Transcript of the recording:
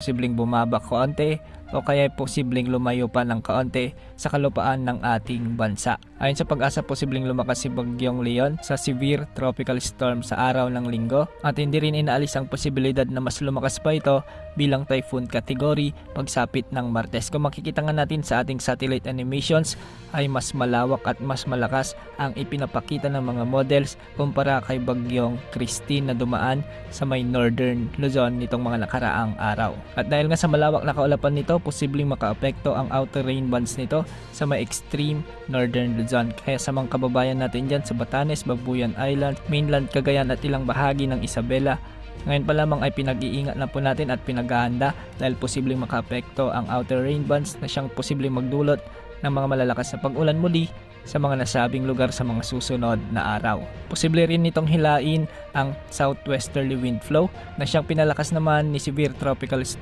posibleng bumaba kaunti o kaya posibleng lumayo pa ng kaunti sa kalupaan ng ating bansa. Ayon sa Pag-asa, posibleng lumakas si Bagyong Leon sa severe tropical storm sa araw ng Linggo at hindi rin inaalis ang posibilidad na mas lumakas pa ito bilang typhoon category pagsapit ng Martes. Kung makikita nga natin sa ating satellite animations ay mas malawak at mas malakas ang ipinapakita ng mga models kumpara kay Bagyong Christine na dumaan sa may northern Luzon nitong mga nakaraang araw. At dahil nga sa malawak na kaulapan nito, posibleng makaapekto ang outer rain bands nito sa may extreme northern Luzon. Kaya sa mga kababayan natin dyan sa Batanes, Babuyan Island, mainland Cagayan at ilang bahagi ng Isabela, ngayon pa lamang ay pinag-iingat na po natin at pinaghahanda dahil posibleng makaapekto ang outer rain bands na siyang posibleng magdulot ng mga malalakas na pag-ulan muli sa mga nasabing lugar sa mga susunod na araw. Posible rin nitong hilain ang southwesterly wind flow na siyang pinalakas naman ni severe tropical storm